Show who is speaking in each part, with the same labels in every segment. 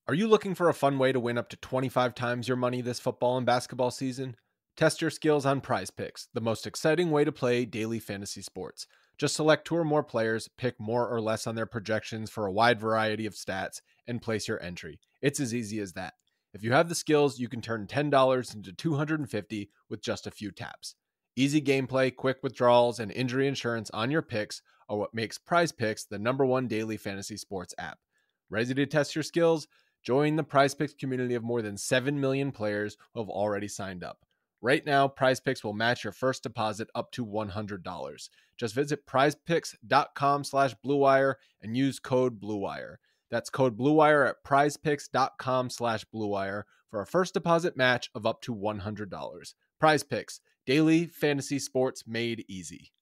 Speaker 1: Are you looking for a fun way to win up to 25 times your money this football and basketball season? Test your skills on Prize Picks, the most exciting way to play daily fantasy sports. Just select 2 or more players, pick more or less on their projections for a wide variety of stats, and place your entry. It's as easy as that. If you have the skills, you can turn $10 into $250 with just a few taps. Easy gameplay, quick withdrawals, and injury insurance on your picks are what makes Prize Picks the #1 daily fantasy sports app. Ready to test your skills? Join the Prize Picks community of more than 7 million players who have already signed up. Right now, Prize Picks will match your first deposit up to $100. Just visit prizepicks.com/bluewire and use code BLUEWIRE. That's code BLUEWIRE at prizepicks.com/bluewire for a first deposit match of up to $100. Prize Picks, daily fantasy sports made easy.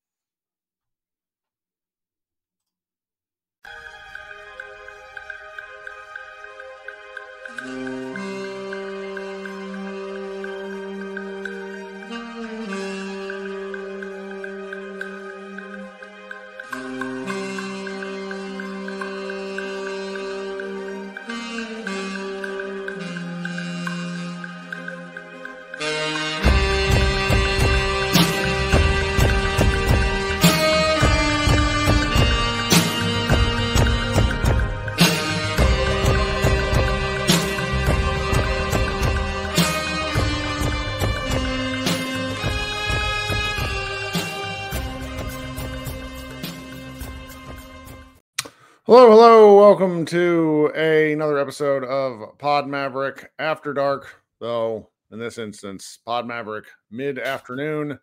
Speaker 2: Hello, welcome to another episode of Pod Maverick After Dark, though in this instance, Pod Maverick mid-afternoon.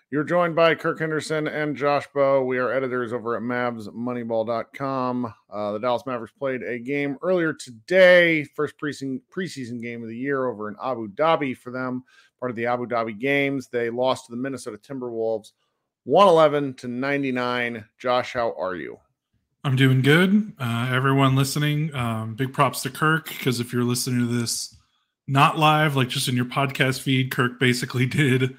Speaker 2: You're joined by Kirk Henderson and Josh Bowe. We are editors over at MavsMoneyball.com. The Dallas Mavericks played a game earlier today, first preseason game of the year over in Abu Dhabi for them, part of the Abu Dhabi Games. They lost to the Minnesota Timberwolves 111-99. Josh, how are you?
Speaker 3: I'm doing good. Everyone listening, big props to Kirk, because if you're listening to this not live, like just in your podcast feed, Kirk basically did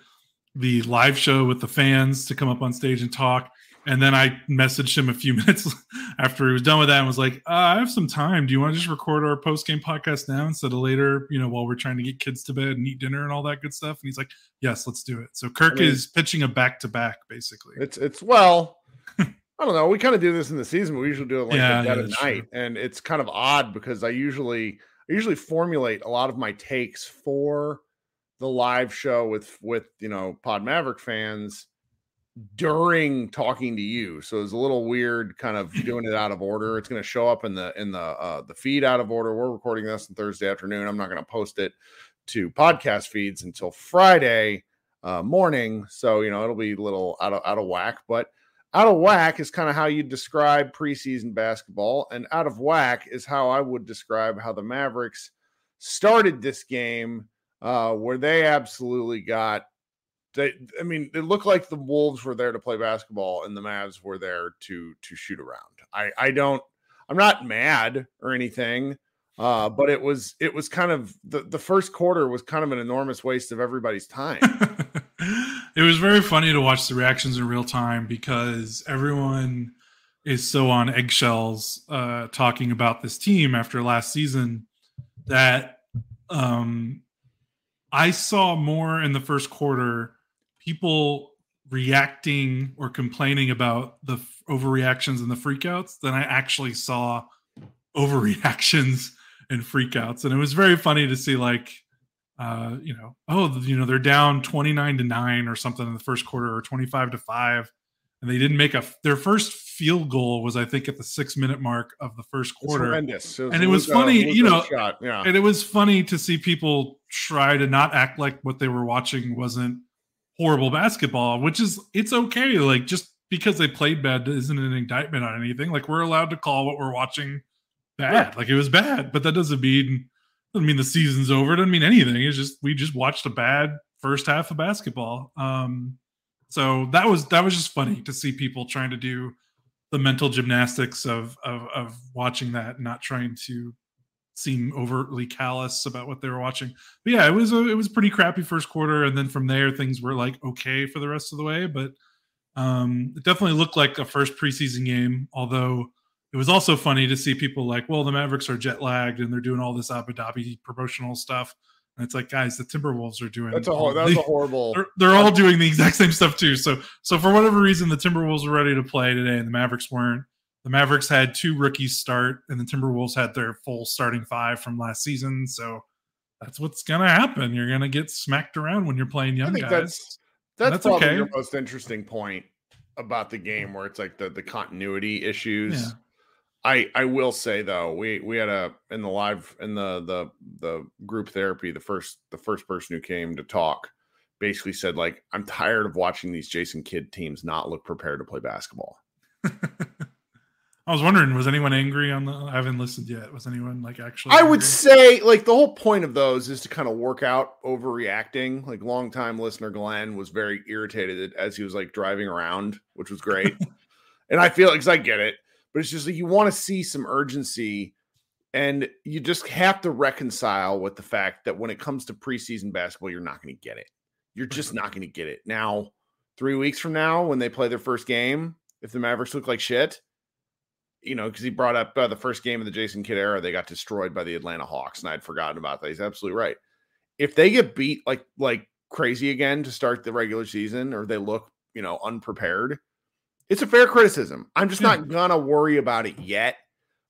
Speaker 3: the live show with the fans to come up on stage and talk. And then I messaged him a few minutes after he was done with that and was like, I have some time. Do you want to just record our post-game podcast now instead of later, while we're trying to get kids to bed and eat dinner and all that good stuff? And he's like, yes, let's do it. So Kirk is pitching a back-to-back, basically.
Speaker 2: It's well... I don't know. We kind of do this in the season, but we usually do it at dead of night. True. And it's kind of odd because I usually formulate a lot of my takes for the live show with Pod Maverick fans during talking to you. So it's a little weird kind of doing it out of order. It's going to show up in the feed out of order. We're recording this on Thursday afternoon. I'm not going to post it to podcast feeds until Friday morning. So, it'll be a little out of whack, but out of whack is kind of how you describe preseason basketball, and out of whack is how I would describe how the Mavericks started this game, where they absolutely it looked like the Wolves were there to play basketball and the Mavs were there to shoot around. I'm not mad or anything, but it was kind of the first quarter was kind of an enormous waste of everybody's time.
Speaker 3: It was very funny to watch the reactions in real time because everyone is so on eggshells talking about this team after last season that I saw more in the first quarter people reacting or complaining about the overreactions and the freakouts than I actually saw overreactions and freakouts. And it was very funny to see they're down 29-9 or something in the first quarter, or 25-5, and they didn't make their first field goal was, I think, at the 6-minute mark of the first quarter.
Speaker 2: Horrendous.
Speaker 3: And it was funny, and it was funny to see people try to not act like what they were watching wasn't horrible basketball, it's okay. Like, just because they played bad isn't an indictment on anything. Like, we're allowed to call what we're watching bad. Yeah. Like, it was bad, but that doesn't mean the season's over. It doesn't mean anything. It's just we just watched a bad first half of basketball. So that was just funny to see people trying to do the mental gymnastics of watching that, and not trying to seem overtly callous about what they were watching. But yeah, it was a pretty crappy first quarter, and then from there things were like okay for the rest of the way. But it definitely looked like a first preseason game, although it was also funny to see people like, well, the Mavericks are jet lagged and they're doing all this Abu Dhabi promotional stuff. And it's like, guys, the Timberwolves are doing
Speaker 2: that's a horrible.
Speaker 3: They're all doing the exact same stuff too. So for whatever reason, the Timberwolves were ready to play today and the Mavericks weren't. The Mavericks had 2 rookies start and the Timberwolves had their full starting 5 from last season. So that's what's going to happen. You're going to get smacked around when you're playing young guys.
Speaker 2: That's probably okay. Your most interesting point about the game, where it's like the continuity issues. Yeah. I will say though, we had in the group therapy, the first person who came to talk basically said, like, I'm tired of watching these Jason Kidd teams not look prepared to play basketball.
Speaker 3: I was wondering, was anyone angry on the? I haven't listened yet. Was anyone like actually?
Speaker 2: I would say, like, the whole point of those is to kind of work out overreacting. Like, longtime listener Glenn was very irritated as he was like driving around, which was great. And I feel like, 'cause I get it, but it's just like you want to see some urgency, and you just have to reconcile with the fact that when it comes to preseason basketball, you're not going to get it. You're just not going to get it. Now, 3 weeks from now, when they play their first game, if the Mavericks look like shit. You know, because he brought up the first game of the Jason Kidd era, they got destroyed by the Atlanta Hawks, and I'd forgotten about that. He's absolutely right. If they get beat like crazy again to start the regular season, or they look, unprepared, it's a fair criticism. I'm just not gonna worry about it yet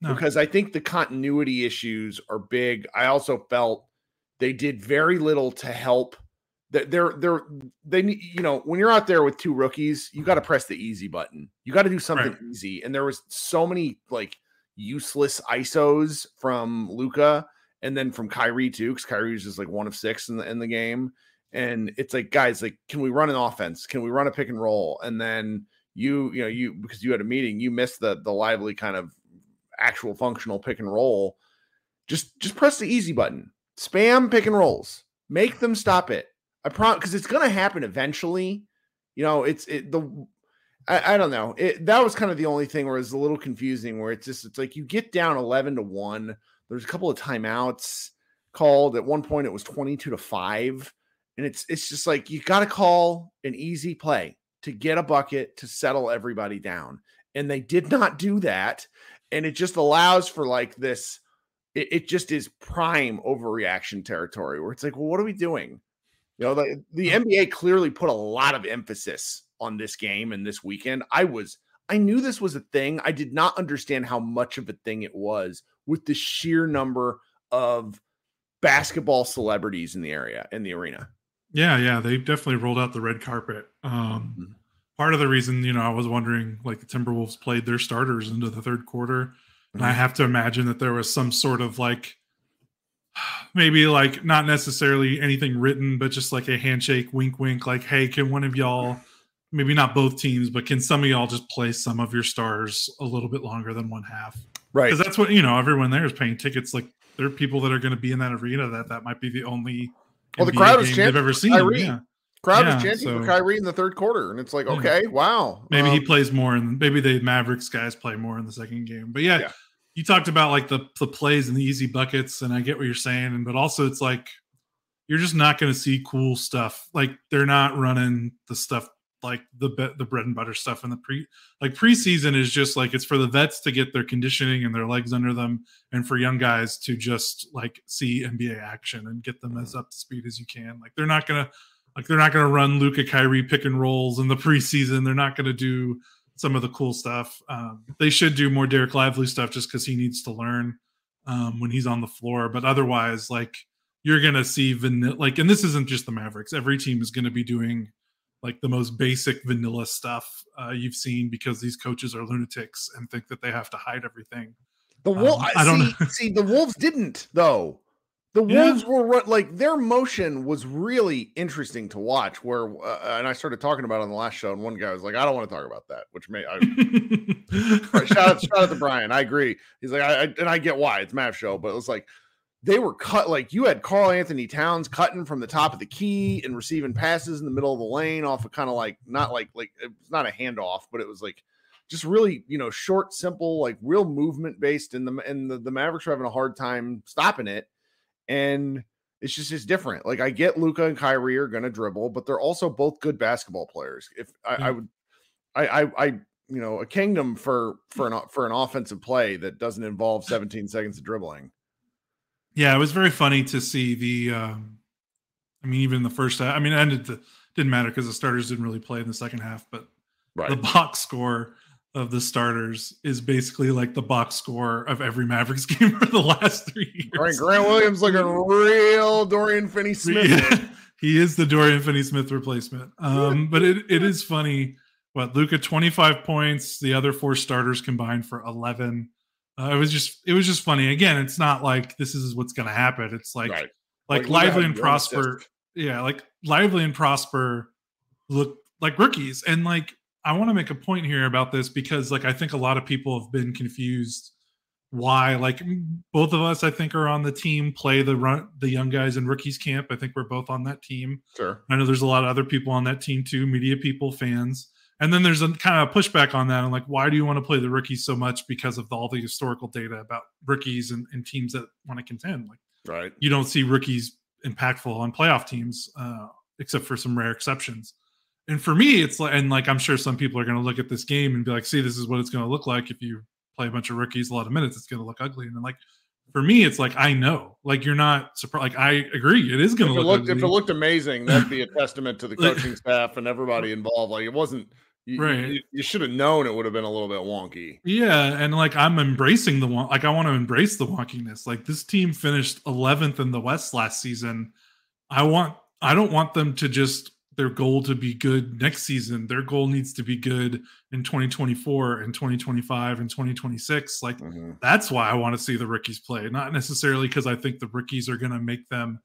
Speaker 2: because I think the continuity issues are big. I also felt they did very little to help. They when you're out there with 2 rookies, you got to press the easy button. You got to do something easy. And there was so many like useless ISOs from Luka and then from Kyrie too, because Kyrie was just like 1 of 6 in the game. And it's like, guys, like, can we run an offense? Can we run a pick and roll? And then you because you had a meeting, you missed the lively kind of actual functional pick and roll. Just press the easy button. Spam pick and rolls. Make them stop it. I promise, because it's going to happen eventually. I don't know. That was kind of the only thing where it's a little confusing, where it's like you get down 11-1. There's a couple of timeouts called. At one point it was 22-5. And it's just like, you got to call an easy play to get a bucket to settle everybody down. And they did not do that. And it just allows for like this. It just is prime overreaction territory where it's like, well, what are we doing? The NBA clearly put a lot of emphasis on this game and this weekend. I knew this was a thing. I did not understand how much of a thing it was with the sheer number of basketball celebrities in the arena.
Speaker 3: Yeah. They definitely rolled out the red carpet. Part of the reason, I was wondering, like, the Timberwolves played their starters into the third quarter. And I have to imagine that there was some sort of like, maybe like not necessarily anything written, but just like a handshake, wink, wink, like, hey, can one of y'all, maybe not both teams, but can some of y'all just play some of your stars a little bit longer than one half?
Speaker 2: Right.
Speaker 3: Because that's what, everyone there is paying tickets. Like, there are people that are going to be in that arena that might be the only
Speaker 2: the crowd was chanting
Speaker 3: they've ever seen.
Speaker 2: Crowd was chanting for Kyrie in the third quarter. And it's like, okay, wow.
Speaker 3: Maybe he plays more, and maybe the Mavericks guys play more in the second game. But you talked about like the plays and the easy buckets, and I get what you're saying, but also it's like you're just not going to see cool stuff. Like, they're not running the stuff like the bread and butter stuff in the preseason is just like, it's for the vets to get their conditioning and their legs under them, and for young guys to just like see NBA action and get them as up to speed as you can. Like, they're not gonna run Luka Kyrie pick and rolls in the preseason. They're not gonna do some of the cool stuff. They should do more Derek Lively stuff just because he needs to learn when he's on the floor. But otherwise, like, you're going to see vanilla, like, and this isn't just the Mavericks. Every team is going to be doing like the most basic vanilla stuff you've seen, because these coaches are lunatics and think that they have to hide everything.
Speaker 2: The Wolves didn't, though. The Wolves were like, their motion was really interesting to watch. Where and I started talking about it on the last show, and one guy was like, "I don't want to talk about that." Which shout out to Brian. I agree. He's like, I get why it's Mavs show, but it was like they were cut. Like, you had Karl Anthony Towns cutting from the top of the key and receiving passes in the middle of the lane off of kind of like not like it's not a handoff, but it was like just really short, simple, like real movement based. And the Mavericks were having a hard time stopping it. And it's different. Like, I get Luka and Kyrie are going to dribble, but they're also both good basketball players. If I a kingdom for an offensive play that doesn't involve 17 seconds of dribbling.
Speaker 3: Yeah, it was very funny to see even the first half. I mean, it didn't matter because the starters didn't really play in the second half, but the box score of the starters is basically like the box score of every Mavericks game for the last 3 years.
Speaker 2: Right, Grant Williams like a real Dorian Finney-Smith.
Speaker 3: Yeah, he is the Dorian Finney-Smith replacement. But it is funny. Luka 25 points, the other 4 starters combined for 11. It was just funny. Again, it's not like this is what's going to happen. It's like Lively and Prosper. Yeah, like Lively and Prosper look like rookies, and like. I want to make a point here about this because I think a lot of people have been confused why both of us I think are on the team play the young guys in rookies camp. I think we're both on that team.
Speaker 2: Sure.
Speaker 3: I know there's a lot of other people on that team too, media people, fans. And then there's a kind of pushback on that. And why do you want to play the rookies so much because of all the historical data about rookies and teams that want to contend?
Speaker 2: Right.
Speaker 3: You don't see rookies impactful on playoff teams except for some rare exceptions. And for me, it's I'm sure some people are going to look at this game and be like, see, this is what it's going to look like if you play a bunch of rookies a lot of minutes. It's going to look ugly. And then for me, it's I know, you're not surprised. I agree, it is going to look ugly.
Speaker 2: If it looked amazing, that'd be a testament to the coaching staff and everybody involved. It wasn't. You should have known it would have been a little bit wonky.
Speaker 3: Yeah, and I'm embracing the I want to embrace the wonkiness. This team finished 11th in the West last season. I don't want them to just their goal to be good next season. Their goal needs to be good in 2024 and 2025 and 2026. That's why I want to see the rookies play, not necessarily because I think the rookies are going to make them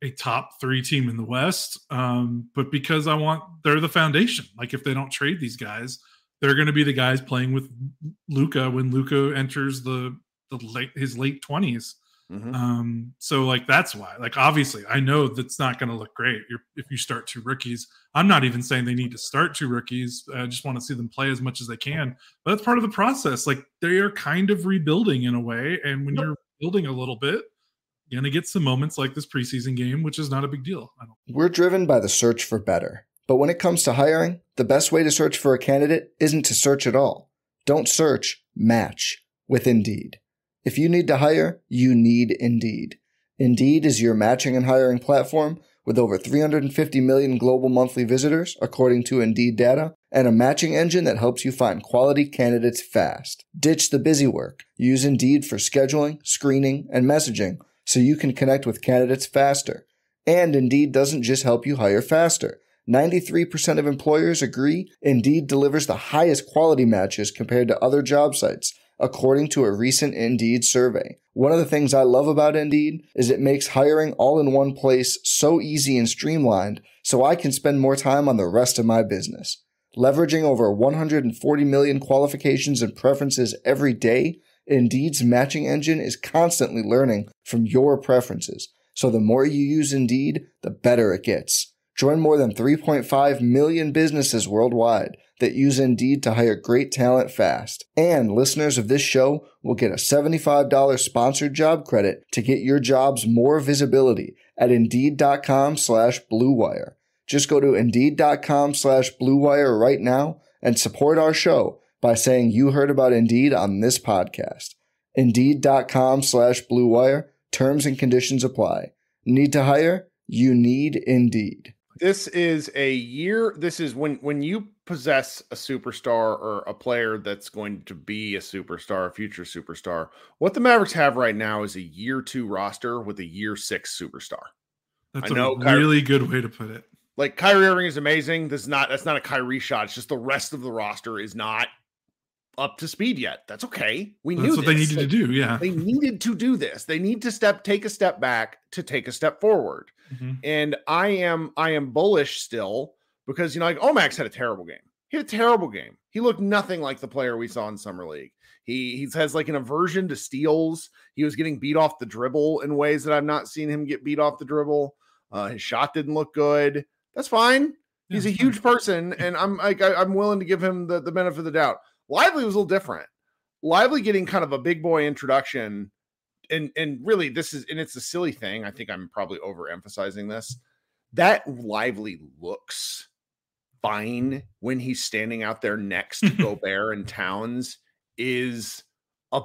Speaker 3: a top 3 team in the West, but because they're the foundation. If they don't trade these guys, they're going to be the guys playing with Luka when Luka enters his late 20s.
Speaker 2: Mm-hmm.
Speaker 3: So that's why, obviously I know that's not going to look great if you start 2 rookies. I'm not even saying they need to start 2 rookies. I just want to see them play as much as they can, but that's part of the process. They are kind of rebuilding in a way. And when you're building a little bit, you're going to get some moments like this preseason game, which is not a big deal.
Speaker 4: We're driven by the search for better, but when it comes to hiring, the best way to search for a candidate isn't to search at all. Don't search, match with Indeed. If you need to hire, you need Indeed. Indeed is your matching and hiring platform with over 350 million global monthly visitors, according to Indeed data, and a matching engine that helps you find quality candidates fast. Ditch the busy work. Use Indeed for scheduling, screening, and messaging so you can connect with candidates faster. And Indeed doesn't just help you hire faster. 93% of employers agree Indeed delivers the highest quality matches compared to other job sites, according to a recent Indeed survey. One of the things I love about Indeed is it makes hiring all in one place so easy and streamlined so I can spend more time on the rest of my business. Leveraging over 140 million qualifications and preferences every day, Indeed's matching engine is constantly learning from your preferences. So the more you use Indeed, the better it gets. Join more than 3.5 million businesses worldwide that use Indeed to hire great talent fast. And listeners of this show will get a $75 sponsored job credit to get your jobs more visibility at Indeed.com/Blue Wire. Just go to Indeed.com/Blue Wire right now and support our show by saying you heard about Indeed on this podcast. Indeed.com/Blue Wire. Terms and conditions apply. Need to hire? You need Indeed.
Speaker 2: This is when you possess a superstar or a player that's going to be a superstar, a future superstar. What the Mavericks have right now is a year 2 roster with a year 6 superstar.
Speaker 3: That's a really good way to put it.
Speaker 2: Kyrie Irving is amazing. That's not a Kyrie shot. It's just the rest of the roster is not up to speed yet. That's okay. That's
Speaker 3: what they needed to do. Yeah.
Speaker 2: They needed to do this. They need to take a step back to take a step forward.
Speaker 3: Mm-hmm.
Speaker 2: And I am bullish still because, Omax had a terrible game. He had a terrible game. He looked nothing like the player we saw in Summer League. He has an aversion to steals. He was getting beat off the dribble in ways that I've not seen him get beat off the dribble. His shot didn't look good. That's fine. He's a huge person. And I'm willing to give him the benefit of the doubt. Lively was a little different. Lively getting kind of a big boy introduction, and really it's a silly thing. I think I'm probably overemphasizing this. That Lively looks fine when he's standing out there next to Gobert and Towns is a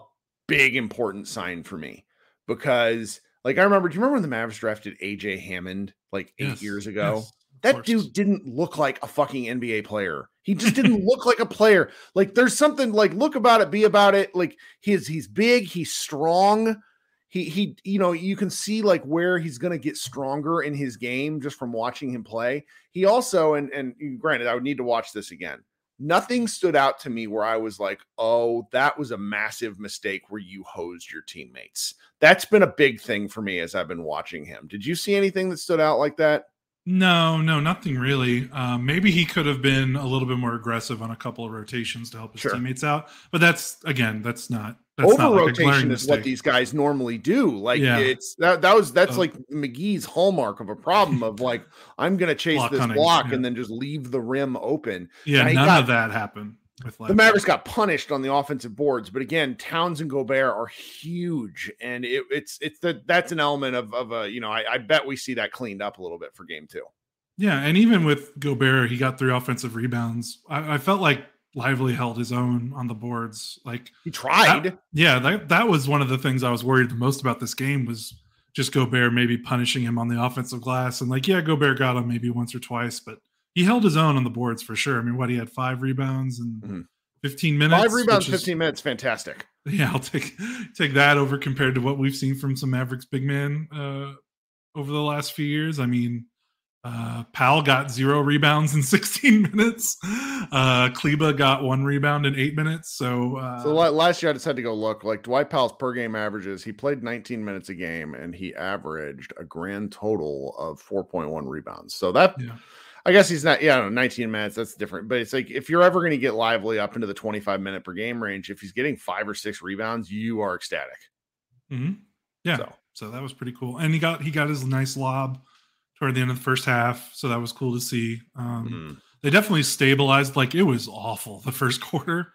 Speaker 2: big important sign for me, because like I remember, do you remember when the Mavs drafted AJ Hammond like 8 years ago?
Speaker 3: Yes,
Speaker 2: that dude didn't look like a fucking NBA player. He just didn't look like a player. Like there's something like look about it, be about it. Like he's big, he's strong. He you know, you can see like where he's going to get stronger in his game just from watching him play. He also, and granted, I would need to watch this again. Nothing stood out to me where I was like, oh, that was a massive mistake where you hosed your teammates. That's been a big thing for me as I've been watching him. Did you see anything that stood out like that?
Speaker 3: No, nothing really. Maybe he could have been a little bit more aggressive on a couple of rotations to help his teammates out. But that's not
Speaker 2: over rotation is what these guys normally do. Like it's that's like McGee's hallmark of a problem of like, I'm going to chase this block and then just leave the rim open.
Speaker 3: Yeah, none of that happened.
Speaker 2: The Mavericks got punished on the offensive boards, but again, Towns and Gobert are huge, and that's an element of a, you know, I bet we see that cleaned up a little bit for game 2.
Speaker 3: Yeah, and even with Gobert, he got 3 offensive rebounds. I felt like Lively held his own on the boards. Like
Speaker 2: he tried.
Speaker 3: That was one of the things I was worried the most about this game was just Gobert maybe punishing him on the offensive glass. And like, yeah, Gobert got him maybe once or twice, but he held his own on the boards for sure. I mean, he had 5 rebounds in 15 minutes.
Speaker 2: 5 rebounds, 15 minutes. Fantastic.
Speaker 3: Yeah, I'll take that over compared to what we've seen from some Mavericks big man over the last few years. I mean, Powell got 0 rebounds in 16 minutes. Kleba got 1 rebound in 8 minutes. So
Speaker 2: last year I just had to go look. Like Dwight Powell's per game averages, he played 19 minutes a game and he averaged a grand total of 4.1 rebounds. So that. Yeah. I guess he's not, 19 minutes, that's different. But it's like, if you're ever going to get Lively up into the 25 minute per game range, if he's getting 5 or 6 rebounds, you are ecstatic.
Speaker 3: Mm-hmm. Yeah. So that was pretty cool. And he got his nice lob toward the end of the first half. So that was cool to see. They definitely stabilized. Like it was awful the first quarter.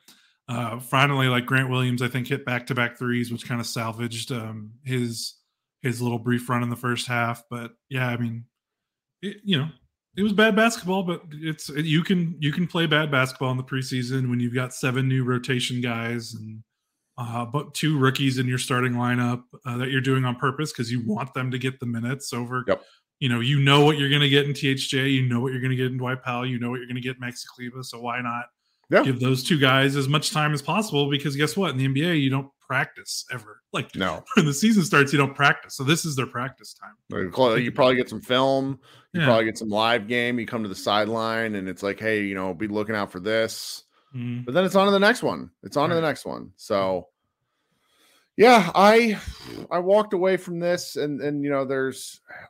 Speaker 3: Finally, like Grant Williams, I think hit back-to-back threes, which kind of salvaged his little brief run in the first half. But yeah, I mean, it was bad basketball, but you can play bad basketball in the preseason when you've got 7 new rotation guys and but 2 rookies in your starting lineup that you're doing on purpose because you want them to get the minutes over.
Speaker 2: Yep.
Speaker 3: You know what you're going to get in THJ. You know what you're going to get in Dwight Powell. You know what you're going to get in Maxi Kleber. So why not give those 2 guys as much time as possible? Because guess what? In the NBA, you don't practice ever. Like
Speaker 2: no,
Speaker 3: when the season starts, you don't practice. So this is their practice time.
Speaker 2: You probably get some film. You probably get some live game. You come to the sideline and it's like, hey, be looking out for this. But then it's on to the next one. To the next one. So yeah, I walked away from this and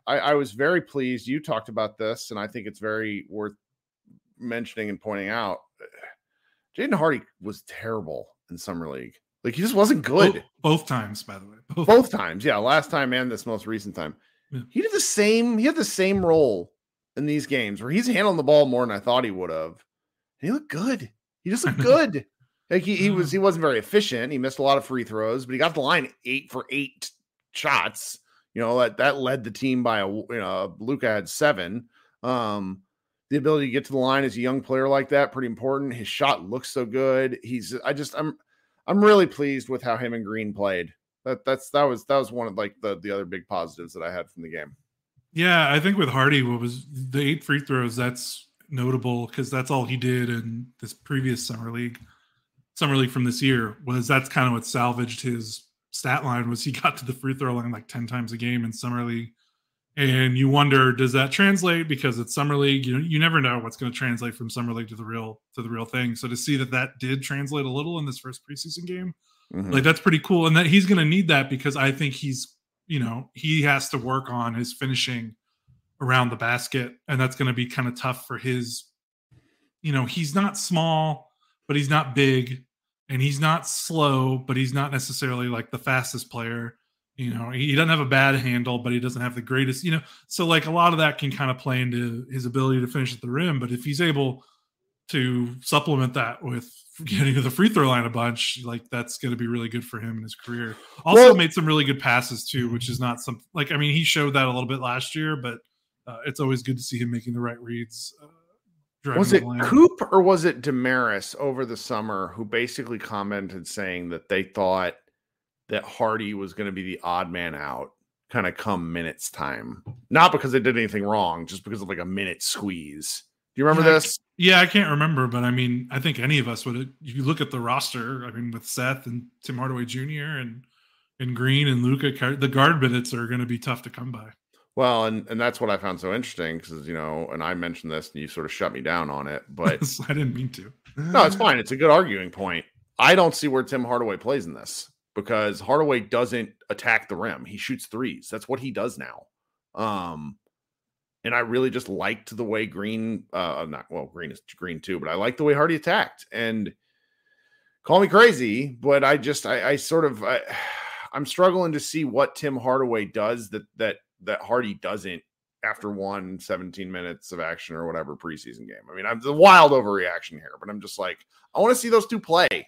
Speaker 2: I was very pleased. You talked about this, and I think it's very worth mentioning and pointing out. Jaden Hardy was terrible in Summer League. Like he just wasn't good.
Speaker 3: Both times, by the way.
Speaker 2: Both times. Yeah. Last time and this most recent time. Yeah. He had the same role in these games where he's handling the ball more than I thought he would have. And he looked good. He just looked good. Like he wasn't very efficient. He missed a lot of free throws, but he got the line 8 for 8 shots. That led the team by Luka had 7. The ability to get to the line as a young player like that, pretty important. His shot looks so good. I'm really pleased with how him and Green played. That was one of like the other big positives that I had from the game.
Speaker 3: Yeah, I think with Hardy, what was the 8 free throws, that's notable because that's all he did in this previous summer league from this year. That's kind of what salvaged his stat line was he got to the free throw line like 10 times a game in summer league. And you wonder, does that translate because it's summer league? You never know what's going to translate from summer league to the real thing. So to see that did translate a little in this first preseason game, like that's pretty cool. And that he's going to need that because I think he's, he has to work on his finishing around the basket. And that's going to be kind of tough for his, he's not small, but he's not big, and he's not slow, but he's not necessarily like the fastest player. He doesn't have a bad handle, but he doesn't have the greatest, so like a lot of that can kind of play into his ability to finish at the rim. But if he's able to supplement that with getting to the free throw line a bunch, like that's going to be really good for him in his career. Also made some really good passes too, which is not something like, he showed that a little bit last year, but it's always good to see him making the right reads
Speaker 2: Was it Coop or was it Damaris over the summer who basically commented saying that they thought that Hardy was going to be the odd man out kind of come minutes time? Not because they did anything wrong, just because of like a minute squeeze. Do you remember this?
Speaker 3: I can't remember, but I mean, I think any of us would. If you look at the roster, I mean, with Seth and Tim Hardaway Jr. and Green and Luka, the guard minutes are going to be tough to come by.
Speaker 2: Well, and that's what I found so interesting because, and I mentioned this and you sort of shut me down on it, but
Speaker 3: I didn't mean to.
Speaker 2: No, it's fine. It's a good arguing point. I don't see where Tim Hardaway plays in this because Hardaway doesn't attack the rim. He shoots threes. That's what he does now. And I really just liked the way Green, Green is Green too, but I like the way Hardy attacked. And call me crazy, but I'm struggling to see what Tim Hardaway does that Hardy doesn't after 17 minutes of action or whatever preseason game. I mean, I'm the wild overreaction here, but I'm just like, I want to see those two play.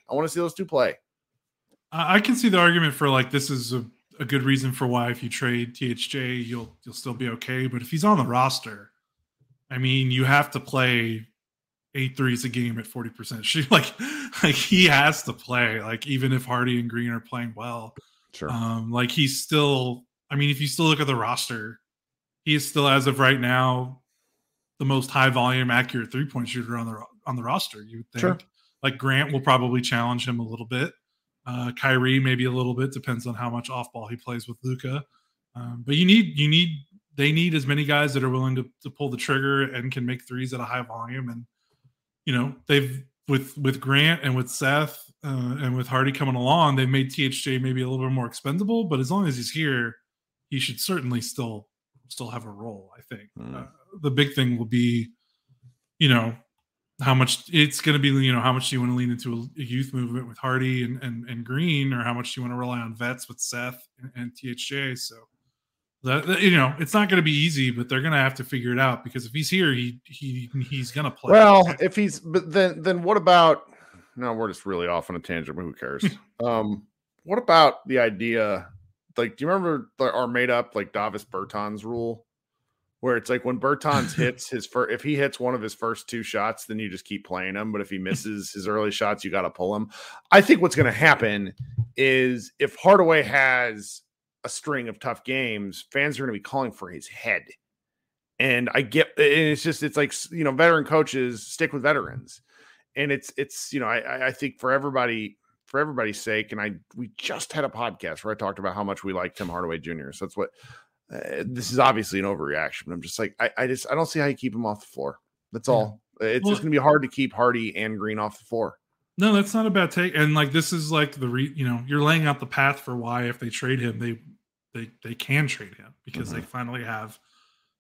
Speaker 3: I can see the argument for like, this is a good reason for why if you trade THJ, you'll still be okay. But if he's on the roster, I mean, you have to play 8 threes a game at 40%. Like he has to play, like, even if Hardy and Green are playing well.
Speaker 2: Sure.
Speaker 3: Like he's still, I mean, if you still look at the roster, he is still, as of right now, the most high volume, accurate 3-point shooter on the roster. You would think.
Speaker 2: Sure.
Speaker 3: Like Grant will probably challenge him a little bit. Kyrie maybe a little bit, depends on how much off ball he plays with Luka. But they need as many guys that are willing to pull the trigger and can make threes at a high volume. And they've with Grant and with Seth and with Hardy coming along, they've made THJ maybe a little bit more expendable. But as long as he's here, he should certainly still have a role, I think. The big thing will be, how much it's going to be, how much do you want to lean into a youth movement with Hardy and Green, or how much do you want to rely on vets with Seth and THJ? So that, it's not going to be easy, but they're going to have to figure it out, because if he's here, he's going to play.
Speaker 2: Well, but then what about, no, we're just really off on a tangent, but who cares? What about the idea, like, do you remember our made up, like, Davis Bertans rule, where it's like when Bertans hits if he hits one of his first 2 shots, then you just keep playing him. But if he misses his early shots, you got to pull him. I think what's going to happen is if Hardaway has a string of tough games, fans are going to be calling for his head. And it's like, veteran coaches stick with veterans. And it's I think for everybody's sake, and we just had a podcast where I talked about how much we like Tim Hardaway Jr. So that's what, this is obviously an overreaction, but I'm just like, I don't see how you keep him off the floor. That's all. It's just going to be hard to keep Hardy and Green off the floor.
Speaker 3: No, that's not a bad take. And like, this is like you're laying out the path for why, if they trade him, they can trade him, because they finally have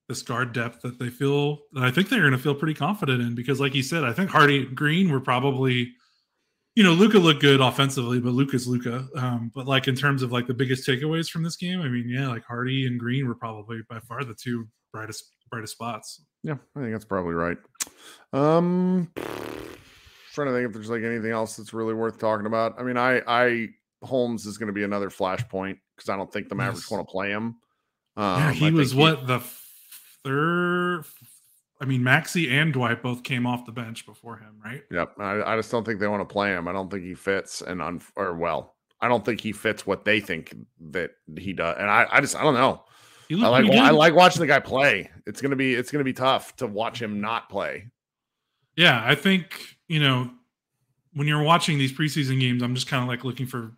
Speaker 3: this guard depth that I think they're going to feel pretty confident in, because like you said, I think Hardy and Green were probably, Luka looked good offensively, but Luka's Luka. But like, in terms of like the biggest takeaways from this game, I mean, like Hardy and Green were probably by far the 2 brightest spots.
Speaker 2: Yeah, I think that's probably right. Trying to think if there's like anything else that's really worth talking about. I mean, Holmes is going to be another flashpoint, because I don't think the Mavericks want to play him.
Speaker 3: He was the third. I mean, Maxey and Dwight both came off the bench before him, right?
Speaker 2: Yep. I just don't think they want to play him. I don't think he fits, I don't think he fits what they think that he does. And I don't know. I like watching the guy play. It's gonna be tough to watch him not play.
Speaker 3: Yeah, I think when you're watching these preseason games, I'm just kind of like looking for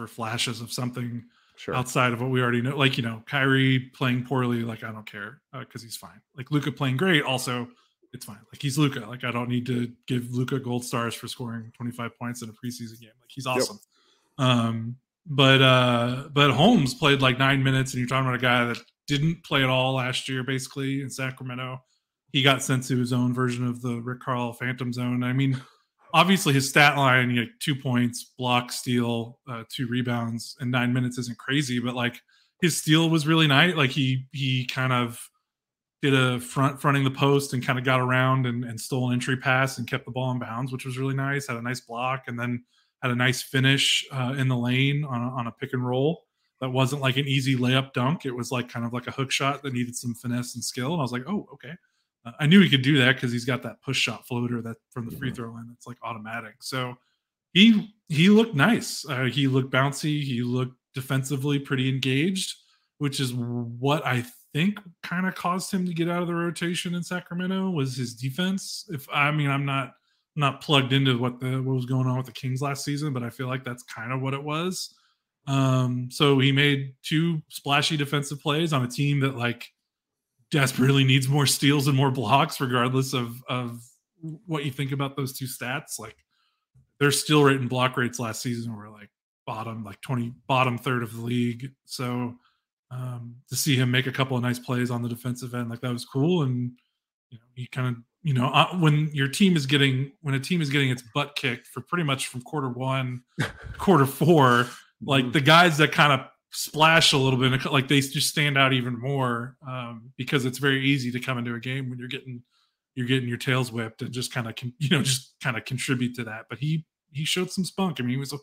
Speaker 3: flashes of something. Sure. Outside of what we already know, like, Kyrie playing poorly, like, I don't care, because he's fine. Like, Luka playing great, also, it's fine. Like, he's Luka. Like, I don't need to give Luka gold stars for scoring 25 points in a preseason game. Like, he's awesome. Yep. But Holmes played like 9 minutes, and you're talking about a guy that didn't play at all last year, basically, in Sacramento. He got sent to his own version of the Rick Carl Phantom Zone. I mean, obviously his stat line, 2 points, block, steal, 2 rebounds, and 9 minutes isn't crazy, but like his steal was really nice. Like he kind of did a fronting the post and kind of got around and stole an entry pass and kept the ball in bounds, which was really nice. Had a nice block, and then had a nice finish in the lane on a pick and roll. That wasn't like an easy layup dunk. It was like kind of like a hook shot that needed some finesse and skill. And I was like, oh, okay. I knew he could do that because he's got that push shot floater that from the free throw line that's like automatic. So he looked nice. He looked bouncy. He looked defensively pretty engaged, which is what I think kind of caused him to get out of the rotation in Sacramento was his defense. I'm not plugged into what was going on with the Kings last season, but I feel like that's kind of what it was. So he made 2 splashy defensive plays on a team that like desperately needs more steals and more blocks, regardless of what you think about those 2 stats. Like their steal rate and block rates last season were like bottom third of the league. So to see him make a couple of nice plays on the defensive end, like that was cool. And he kind of, when a team is getting its butt kicked for pretty much from quarter 1, quarter 4, like the guys that kind of splash a little bit, like they just stand out even more because it's very easy to come into a game when you're getting your tails whipped and just kind of contribute to that. But he showed some spunk. I mean, he was a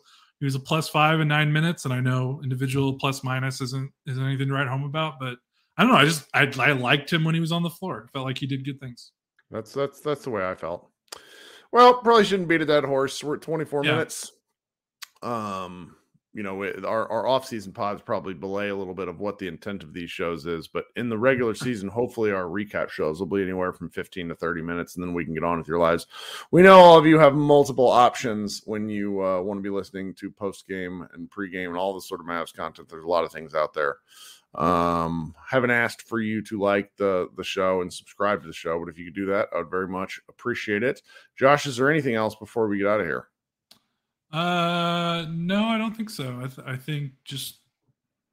Speaker 3: +5 in 9 minutes, and I know individual plus minus isn't anything to write home about, but I don't know. I liked him when he was on the floor. Felt like he did good things.
Speaker 2: That's the way I felt. Well, probably shouldn't beat a dead horse. We're at 24 minutes. Our off-season pods probably belay a little bit of what the intent of these shows is, but in the regular season, hopefully our recap shows will be anywhere from 15 to 30 minutes, and then we can get on with your lives. We know all of you have multiple options when you want to be listening to post-game and pre-game and all this sort of Mavs content. There's a lot of things out there. Haven't asked for you to like the show and subscribe to the show, but if you could do that, I would very much appreciate it. Josh, is there anything else before we get out of here?
Speaker 3: No, I don't think so. I think just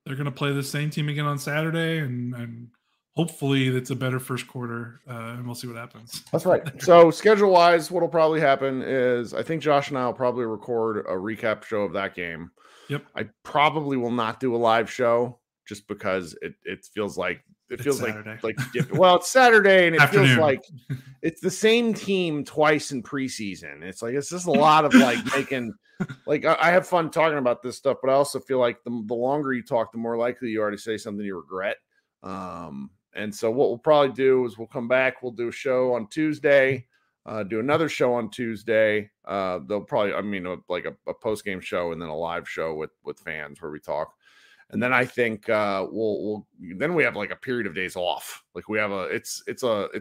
Speaker 3: they're going to play the same team again on Saturday, and hopefully it's a better first quarter, and we'll see what happens.
Speaker 2: That's right. So schedule-wise, what'll probably happen is I think Josh and I will probably record a recap show of that game.
Speaker 3: Yep.
Speaker 2: I probably will not do a live show just because it feels like well, it's Saturday and it feels like it's the same team twice in preseason. It's like it's just a lot of like making like I have fun talking about this stuff, but I also feel like the longer you talk, the more likely you are to say something you regret. And so what we'll probably do is we'll come back, we'll do a show on Tuesday, do another show on Tuesday. They'll probably, like a post-game show and then a live show with fans where we talk. And then I think then we have like a period of days off. Like we have it's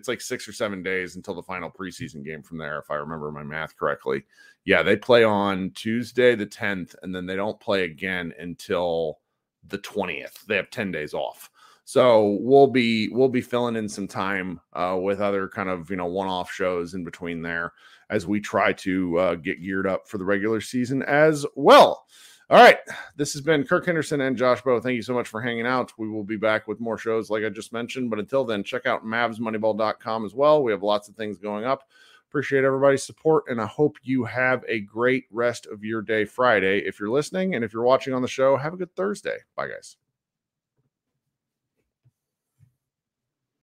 Speaker 2: like 6 or 7 days until the final preseason game from there, if I remember my math correctly. Yeah, they play on Tuesday the 10th, and then they don't play again until the 20th. They have 10 days off. So we'll be filling in some time with other kind of one-off shows in between there as we try to get geared up for the regular season as well. All right, this has been Kirk Henderson and Josh Bowe. Thank you so much for hanging out. We will be back with more shows like I just mentioned, but until then, check out MavsMoneyball.com as well. We have lots of things going up. Appreciate everybody's support, and I hope you have a great rest of your day Friday if you're listening, and if you're watching on the show, have a good Thursday. Bye, guys.